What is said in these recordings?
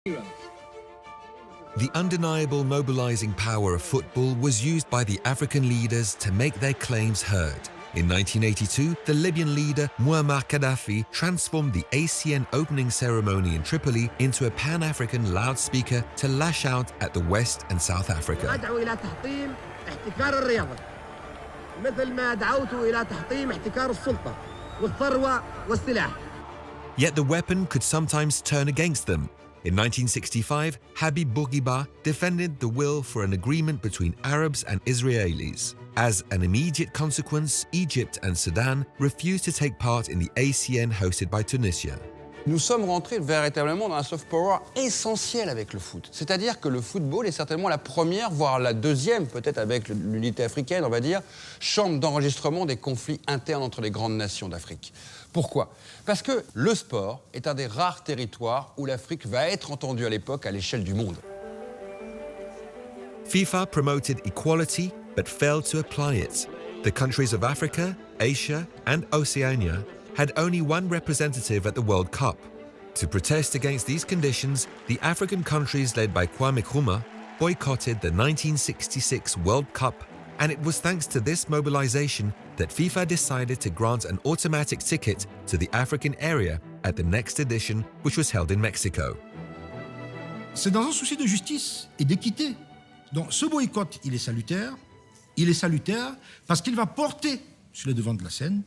The undeniable mobilizing power of football was used by the African leaders to make their claims heard. In 1982, the Libyan leader Muammar Gaddafi transformed the ACN opening ceremony in Tripoli into a Pan-African loudspeaker to lash out at the West and South Africa. أدعو إلى تحطيم احتكار الرياضة مثل ما دعوت إلى تحطيم احتكار السلطة والثروة والسلاح. Yet the weapon could sometimes turn against them. In 1965, Habib Bourguiba defended the will for an agreement between Arabs and Israelis. As an immediate consequence, Egypt and Sudan refused to take part in the ACN hosted by Tunisia. Nous sommes rentrés véritablement dans un soft power essentiel avec le foot. C'est-à-dire que le football est certainement la première, voire la deuxième, peut-être avec l'unité africaine, on va dire, chambre d'enregistrement des conflits internes entre les grandes nations d'Afrique. Pourquoi? Parce que le sport est un des rares territoires où l'Afrique va être entendue à l'époque à l'échelle du monde. FIFA promoted equality but failed to apply it. The countries of Africa, Asia, and Oceania had only one representative at the World Cup. To protest against these conditions, the African countries led by Kwame Nkrumah boycotted the 1966 World Cup, and it was thanks to this mobilization that FIFA decided to grant an automatic ticket to the African area at the next edition, which was held in Mexico. C'est dans un souci de justice et d'équité. Donc ce boycott, il est salutaire. Il est salutaire parce qu'il va porter sur le devant de la scène,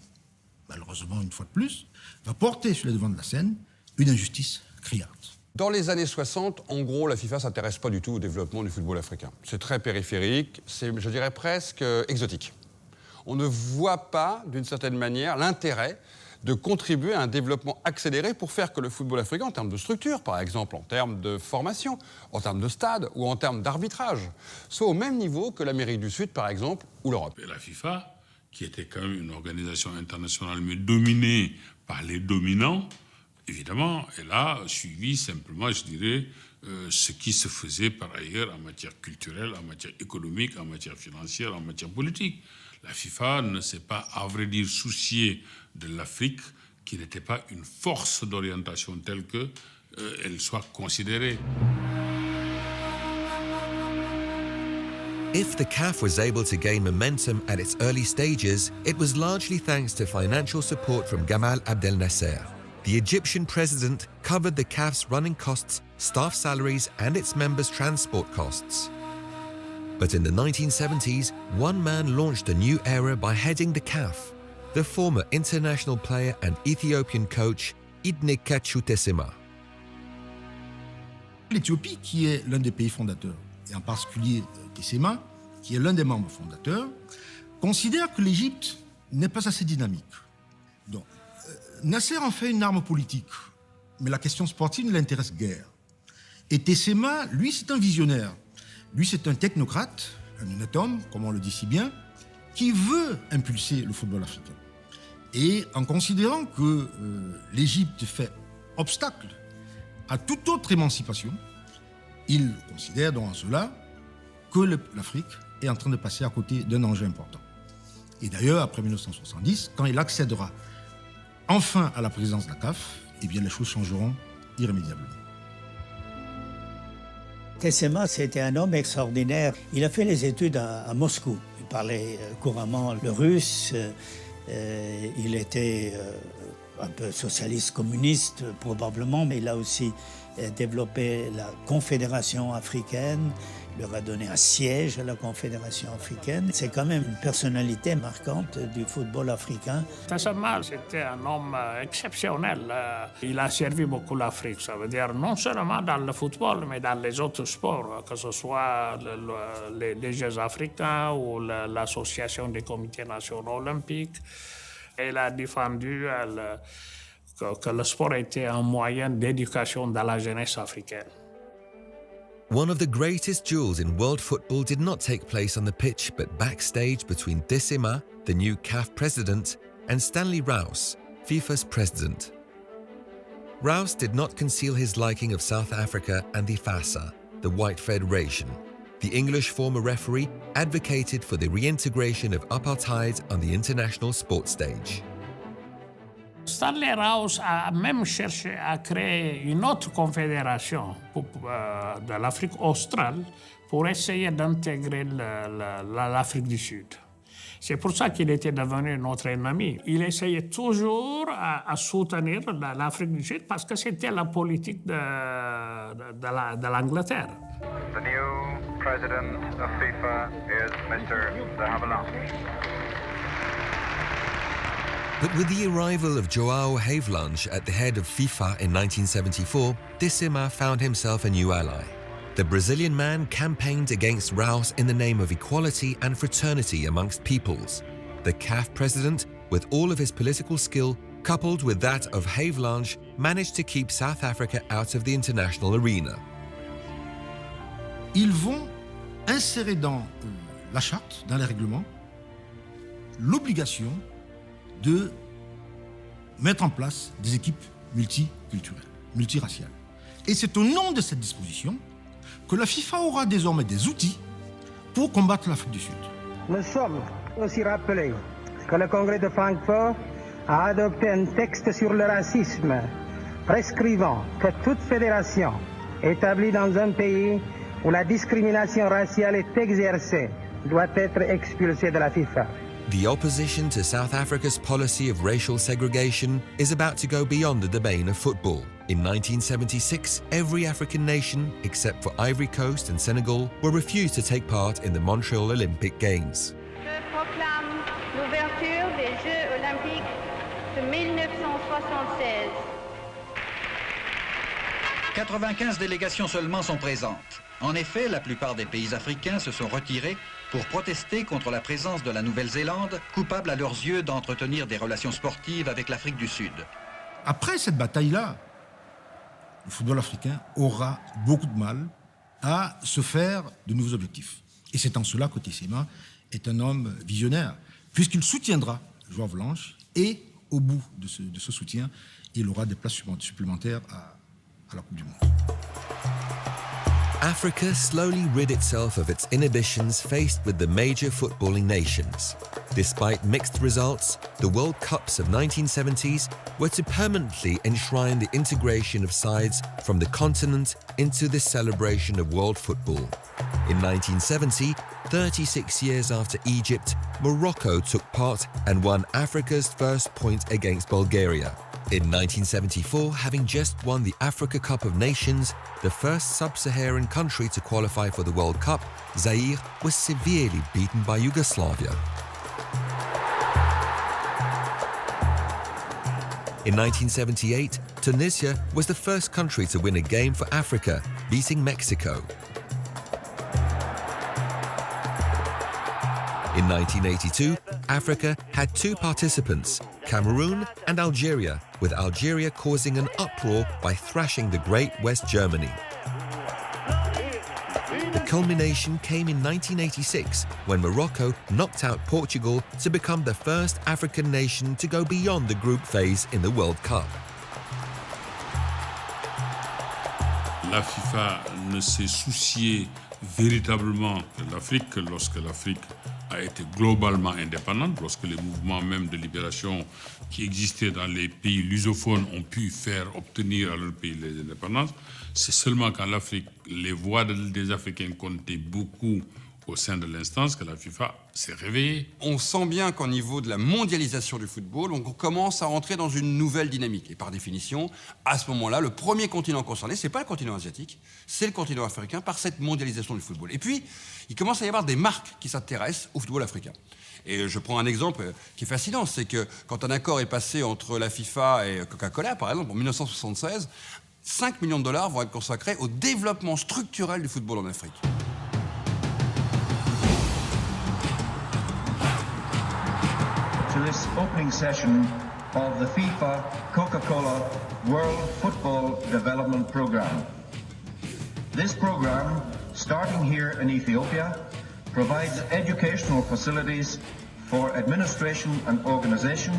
malheureusement une fois de plus, va porter sur le devant de la scène une injustice criante. Dans les années 60, en gros, la FIFA ne s'intéresse pas du tout au développement du football africain. C'est très périphérique, c'est, je dirais, presque exotique. On ne voit pas, d'une certaine manière, l'intérêt de contribuer à un développement accéléré pour faire que le football africain, en termes de structure, par exemple, en termes de formation, en termes de stade ou en termes d'arbitrage, soit au même niveau que l'Amérique du Sud, par exemple, ou l'Europe. Et la FIFA, qui était quand même une organisation internationale, mais dominée par les dominants, évidemment, elle a suivi simplement, je dirais, ce qui se faisait par ailleurs en matière culturelle, en matière économique, en matière financière, en matière politique. La FIFA ne s'est pas, à vrai dire, souciée de l'Afrique, qui n'était pas une force d'orientation telle qu'elle soit considérée. If the CAF was able to gain momentum at its early stages, it was largely thanks to financial support from Gamal Abdel Nasser. The Egyptian president covered the CAF's running costs, staff salaries, and its members' transport costs. But in the 1970s, one man launched a new era by heading the CAF, the former international player and Ethiopian coach Idne Kachu Tessema. L'Éthiopie, qui est l'un des pays fondateurs, et en particulier Tessema, qui est l'un des membres fondateurs, considère que l'Égypte n'est pas assez dynamique. Donc, Nasser en fait une arme politique, mais la question sportive ne l'intéresse guère. Et Tessema, lui, c'est un visionnaire. Lui, c'est un technocrate, un honnête homme, comme on le dit si bien, qui veut impulser le football africain. Et en considérant que l'Égypte fait obstacle à toute autre émancipation, il considère donc en cela que l'Afrique est en train de passer à côté d'un enjeu important. Et d'ailleurs, après 1970, quand il accédera enfin à la présidence de la CAF, eh bien les choses changeront irrémédiablement. Tessema, c'était un homme extraordinaire. Il a fait les études à Moscou. Il parlait couramment le russe. Il était un peu socialiste communiste probablement, mais il a aussi développé la Confédération africaine. Il leur a donné un siège à la Confédération africaine. C'est quand même une personnalité marquante du football africain. Tessema, c'était un homme exceptionnel. Il a servi beaucoup l'Afrique. Ça veut dire non seulement dans le football, mais dans les autres sports, que ce soit les Jeux africains ou l'association des comités nationaux olympiques. Il a défendu que le sport était un moyen d'éducation dans la jeunesse africaine. One of the greatest duels in world football did not take place on the pitch, but backstage between Tessema, the new CAF president, and Stanley Rouse, FIFA's president. Rouse did not conceal his liking of South Africa and the FASA, the White Federation. The English former referee advocated for the reintegration of apartheid on the international sports stage. Stanley Rous a même cherché à créer une autre confédération de l'Afrique australe pour essayer d'intégrer l'Afrique du Sud. C'est pour ça qu'il était devenu notre ennemi. Il essayait toujours à soutenir l'Afrique du Sud parce que c'était la politique de l'Angleterre. The new president of FIFA is Mr. de Havilland. But with the arrival of João Havelange at the head of FIFA in 1974, de Sima found himself a new ally. The Brazilian man campaigned against Rous in the name of equality and fraternity amongst peoples. The CAF president, with all of his political skill, coupled with that of Havelange, managed to keep South Africa out of the international arena. Ils vont insérer dans la charte, dans les règlements, l'obligation de mettre en place des équipes multiculturelles, multiraciales. Et c'est au nom de cette disposition que la FIFA aura désormais des outils pour combattre l'Afrique du Sud. Nous sommes aussi rappelés que le Congrès de Francfort a adopté un texte sur le racisme, prescrivant que toute fédération établie dans un pays où la discrimination raciale est exercée doit être expulsée de la FIFA. The opposition to South Africa's policy of racial segregation is about to go beyond the domain of football. In 1976, every African nation, except for Ivory Coast and Senegal, were refused to take part in the Montreal Olympic Games. Je proclame l'ouverture des Jeux olympiques de 1976. 95 délégations seulement sont présentes. En effet, la plupart des pays africains se sont retirés pour protester contre la présence de la Nouvelle-Zélande, coupable à leurs yeux d'entretenir des relations sportives avec l'Afrique du Sud. Après cette bataille-là, le football africain aura beaucoup de mal à se faire de nouveaux objectifs. Et c'est en cela que de Sima est un homme visionnaire, puisqu'il soutiendra João Havelange et au bout de ce soutien, il aura des places supplémentaires à la Coupe du Monde. Africa slowly rid itself of its inhibitions faced with the major footballing nations. Despite mixed results, the World Cups of 1970s were to permanently enshrine the integration of sides from the continent into this celebration of world football. In 1970, 36 years after Egypt, Morocco took part and won Africa's first point against Bulgaria. In 1974, having just won the Africa Cup of Nations, the first sub-Saharan country to qualify for the World Cup, Zaire was severely beaten by Yugoslavia. In 1978, Tunisia was the first country to win a game for Africa, beating Mexico. In 1982, Africa had two participants, Cameroon and Algeria, with Algeria causing an uproar by thrashing the Great West Germany. The culmination came in 1986 when Morocco knocked out Portugal to become the first African nation to go beyond the group phase in the World Cup. La FIFA ne s'est souciée véritablement de l'Afrique que lorsque l'Afrique a été globalement indépendante, lorsque les mouvements même de libération qui existaient dans les pays lusophones ont pu faire obtenir à leur pays les indépendances. C'est seulement quand l'Afrique, les voix des Africains comptaient beaucoup au sein de l'instance que la FIFA s'est réveillée. On sent bien qu'au niveau de la mondialisation du football, on commence à rentrer dans une nouvelle dynamique. Et par définition, à ce moment-là, le premier continent concerné, c'est pas le continent asiatique, c'est le continent africain par cette mondialisation du football. Et puis, il commence à y avoir des marques qui s'intéressent au football africain. Et je prends un exemple qui est fascinant, c'est que quand un accord est passé entre la FIFA et Coca-Cola, par exemple, en 1976, 5 millions de dollars vont être consacrés au développement structurel du football en Afrique. To this opening session of the FIFA Coca-Cola World Football Development Program. This program, starting here in Ethiopia, provides educational facilities for administration and organization,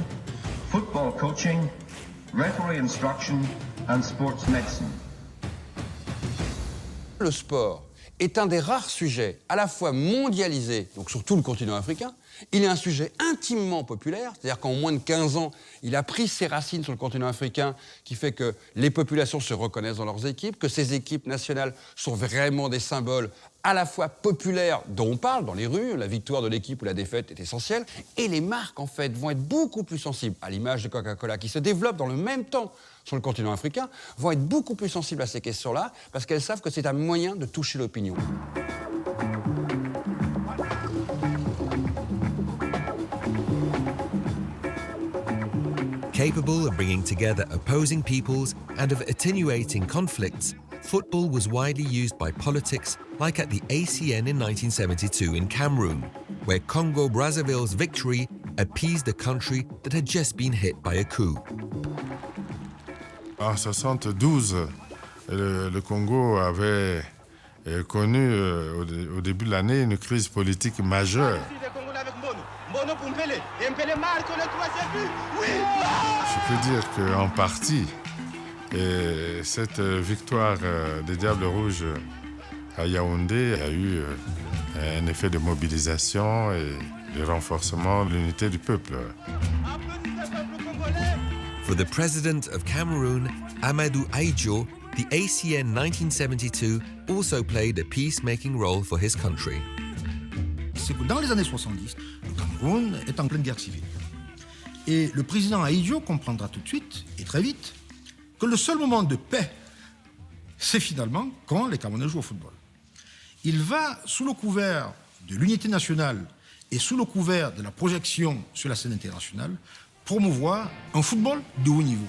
football coaching, referee instruction, and sports medicine. Le sport est un des rares sujets à la fois mondialisés, donc sur tout le continent africain, Il est un sujet intimement populaire, c'est-à-dire qu'en moins de 15 ans, il a pris ses racines sur le continent africain, qui fait que les populations se reconnaissent dans leurs équipes, que ces équipes nationales sont vraiment des symboles à la fois populaires dont on parle dans les rues, la victoire de l'équipe ou la défaite est essentielle, et les marques, en fait, vont être beaucoup plus sensibles, à l'image de Coca-Cola, qui se développe dans le même temps sur le continent africain, vont être beaucoup plus sensibles à ces questions-là, parce qu'elles savent que c'est un moyen de toucher l'opinion. Capable of bringing together opposing peoples and of attenuating conflicts, football was widely used by politics, like at the ACN in 1972 in Cameroon, where Congo-Brazzaville's victory appeased a country that had just been hit by a coup. En 1972, le Congo avait connu au début de l'année une crise politique majeure. Je peux dire qu'en partie, cette victoire des Diables Rouges à Yaoundé a eu un effet de mobilisation et de renforcement de l'unité du peuple. For the president of Cameroon, Amadou Ahidjo, the ACN 1972 also played a peacemaking role for his country. C'est que dans les années 70, le Cameroun est en pleine guerre civile. Et le président Ahidjo comprendra tout de suite, et très vite, que le seul moment de paix, c'est finalement quand les Camerounais jouent au football. Il va, sous le couvert de l'unité nationale et sous le couvert de la projection sur la scène internationale, promouvoir un football de haut niveau.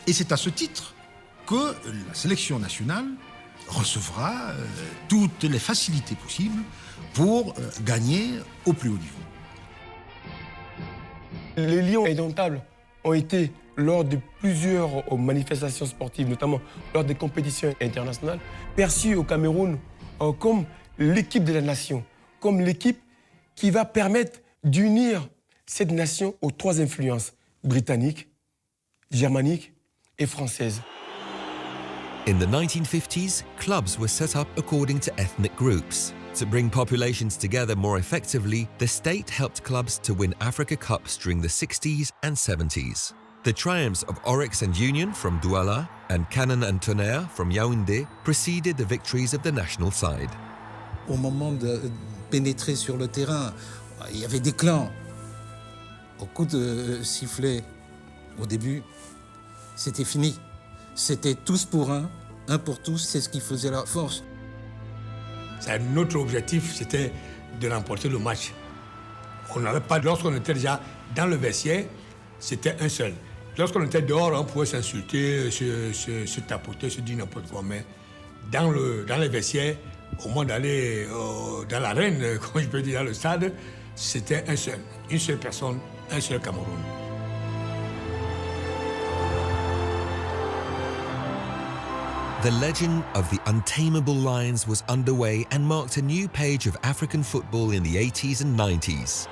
Et c'est à ce titre que la sélection nationale recevra toutes les facilités possibles pour gagner au plus haut niveau. Les lions indomptables ont été, lors de plusieurs manifestations sportives, notamment lors des compétitions internationales, perçus au Cameroun comme l'équipe de la nation, comme l'équipe qui va permettre d'unir cette nation aux trois influences, britanniques, germaniques et françaises. In the 1950s, clubs were set up according to ethnic groups. To bring populations together more effectively, the state helped clubs to win Africa Cups during the 60s and 70s. The triumphs of Oryx and Union from Douala and Canon and Tonnerre from Yaoundé preceded the victories of the national side. Au moment de pénétrer sur le terrain, il y avait des clans. Au coup de sifflet, au début, c'était fini. C'était tous pour un pour tous, c'est ce qui faisait la force. Notre objectif, c'était de remporter le match. On n'avait pas, lorsqu'on était déjà dans le vestiaire, c'était un seul. Lorsqu'on était dehors, on pouvait s'insulter, se tapoter, se dire n'importe quoi. Mais dans les vestiaires, au moment d'aller dans l'arène, comme je peux dire, dans le stade, c'était un seul. Une seule personne, un seul Cameroun. The legend of the Untamable Lions was underway and marked a new page of African football in the 80s and 90s.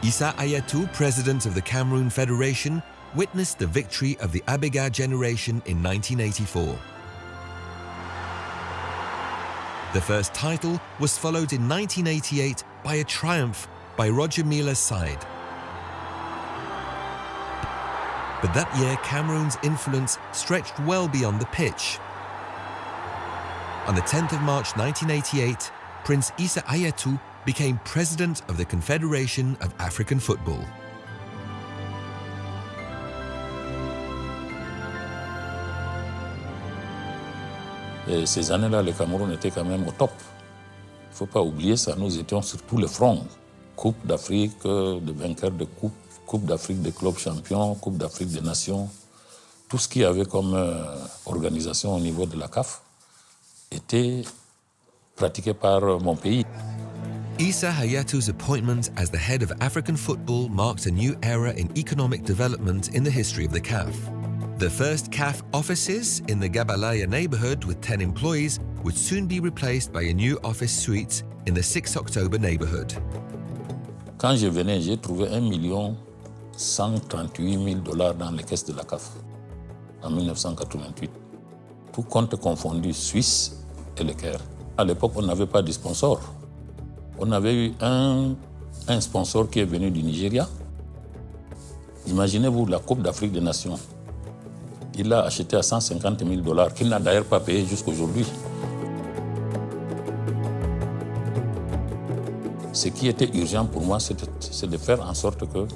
Issa Hayatou, president of the Cameroon Federation, witnessed the victory of the Abega generation in 1984. The first title was followed in 1988 by a triumph by Roger Mila's side. But that year, Cameroon's influence stretched well beyond the pitch. On the 10th of March 1988, Prince Issa Hayatou became president of the Confederation of African Football. Et ces années-là, le Cameroun était quand même au top. Il ne faut pas oublier ça, nous étions sur tous les fronts. Coupe d'Afrique, de vainqueurs de coupe, Coupe d'Afrique des clubs champions, Coupe d'Afrique des nations. Tout ce qu'il y avait comme organisation au niveau de la CAF était pratiqué par mon pays. Issa Hayatou's appointment as the head of African football marked a new era in economic development in the history of the CAF. The first CAF offices in the Gabalaya neighborhood with 10 employees would soon be replaced by a new office suite in the 6 October neighborhood. Quand je venais, j'ai trouvé $1 138 000 dans les caisses de la CAF en 1988. Tout compte confondu, Suisse et le Caire. À l'époque, on n'avait pas de sponsor. On avait eu un un sponsor qui est venu du Nigeria. Imaginez-vous la Coupe d'Afrique des Nations. Il l'a acheté à $150 000, qu'il n'a d'ailleurs pas payé jusqu'aujourd'hui. Ce qui était urgent pour moi, c'est de faire en sorte que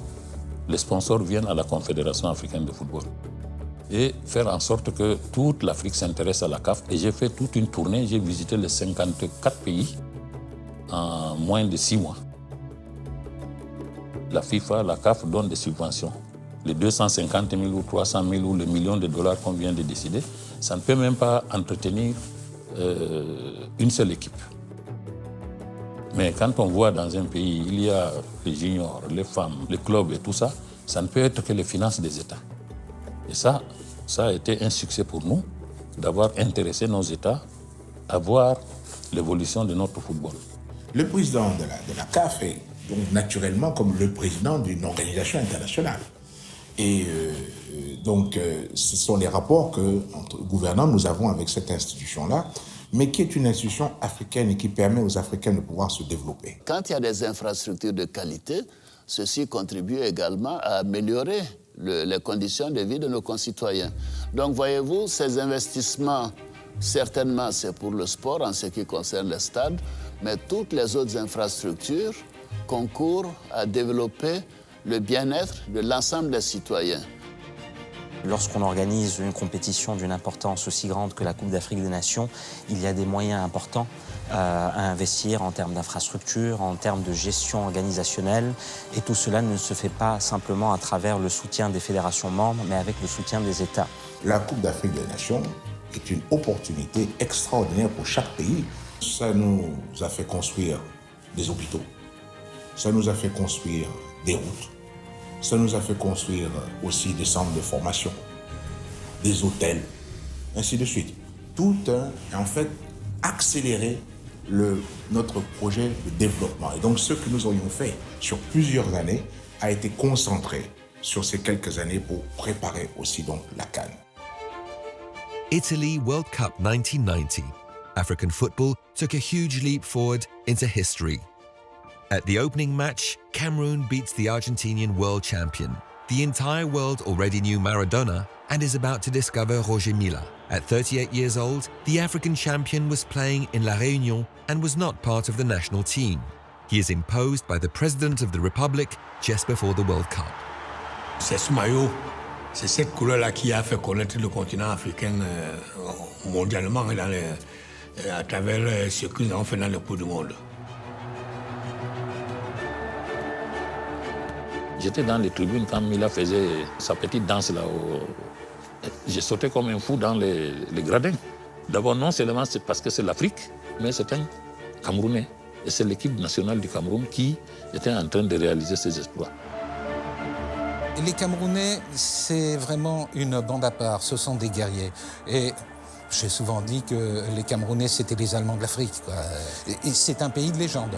les sponsors viennent à la Confédération africaine de football et faire en sorte que toute l'Afrique s'intéresse à la CAF. Et j'ai fait toute une tournée, j'ai visité les 54 pays en moins de 6 mois. La FIFA, la CAF donnent des subventions. Les 250 000 ou 300 000 ou le million de dollars qu'on vient de décider, ça ne peut même pas entretenir une seule équipe. Mais quand on voit dans un pays, il y a les juniors, les femmes, les clubs et tout ça, ça ne peut être que les finances des États. Et ça a été un succès pour nous d'avoir intéressé nos États à voir l'évolution de notre football. Le président de la CAF est donc naturellement comme le président d'une organisation internationale. Et ce sont les rapports que, entre gouvernants, nous avons avec cette institution-là, mais qui est une institution africaine et qui permet aux Africains de pouvoir se développer. Quand il y a des infrastructures de qualité, ceci contribue également à améliorer les conditions de vie de nos concitoyens. Donc, voyez-vous, ces investissements, certainement, c'est pour le sport en ce qui concerne les stades, mais toutes les autres infrastructures concourent à développer le bien-être de l'ensemble des citoyens. Lorsqu'on organise une compétition d'une importance aussi grande que la Coupe d'Afrique des Nations, il y a des moyens importants à investir en termes d'infrastructures, en termes de gestion organisationnelle. Et tout cela ne se fait pas simplement à travers le soutien des fédérations membres, mais avec le soutien des États. La Coupe d'Afrique des Nations est une opportunité extraordinaire pour chaque pays. Ça nous a fait construire des hôpitaux, ça nous a fait construire des routes, ça nous a fait construire aussi des centres de formation, des hôtels, ainsi de suite. Tout a en fait accéléré notre projet de développement. Et donc ce que nous aurions fait sur plusieurs années a été concentré sur ces quelques années pour préparer aussi donc la CAN. Italy World Cup 1990. African football took a huge leap forward into history. At the opening match, Cameroon beats the Argentinian world champion. The entire world already knew Maradona and is about to discover Roger Milla. At 38 years old, the African champion was playing in La Réunion and was not part of the national team. He is imposed by the President of the Republic just before the World Cup. C'est ce maillot, c'est cette couleur-là qui a fait connaître le continent africain mondialement à travers ce que nous avons fait dans le Coupe du Monde. J'étais dans les tribunes quand Milla faisait sa petite danse là. J'ai sauté comme un fou dans les gradins. D'abord, non seulement c'est parce que c'est l'Afrique, mais c'est un Camerounais. Et c'est l'équipe nationale du Cameroun qui était en train de réaliser ses exploits. Les Camerounais, c'est vraiment une bande à part. Ce sont des guerriers. Et j'ai souvent dit que les Camerounais, c'était les Allemands de l'Afrique, quoi. Et c'est un pays de légende.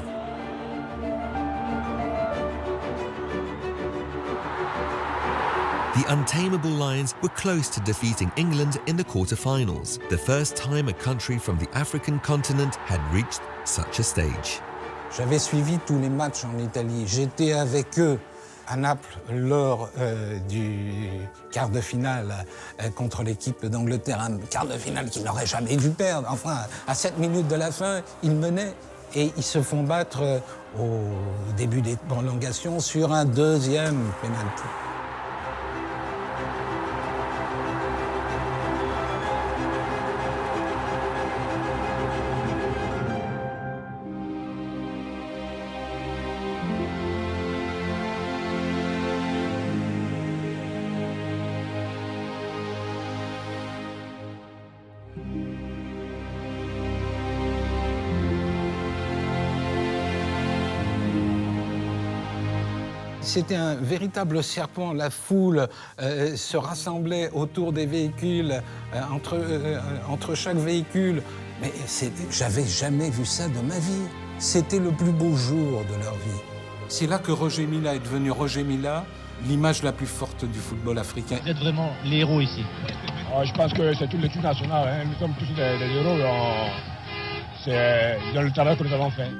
The untamable Lions were close to defeating England in the quarter-finals, the first time a country from the African continent had reached such a stage. J'avais suivi tous les matchs en Italie. J'étais avec eux à Naples lors du quart de finale contre l'équipe d'Angleterre. Un quart de finale qu'ils n'auraient jamais dû perdre. Enfin, à 7 minutes de la fin, ils menaient et ils se font battre au début des prolongations sur un deuxième pénalty. C'était un véritable serpent. La foule se rassemblait autour des véhicules, entre chaque véhicule. Mais j'avais jamais vu ça de ma vie. C'était le plus beau jour de leur vie. C'est là que Roger Milla est devenu Roger Milla, l'image la plus forte du football africain. Vous êtes vraiment les héros ici. Je pense que c'est toute l'équipe nationale. Nous sommes tous des héros. C'est dans le travail que nous avons fait.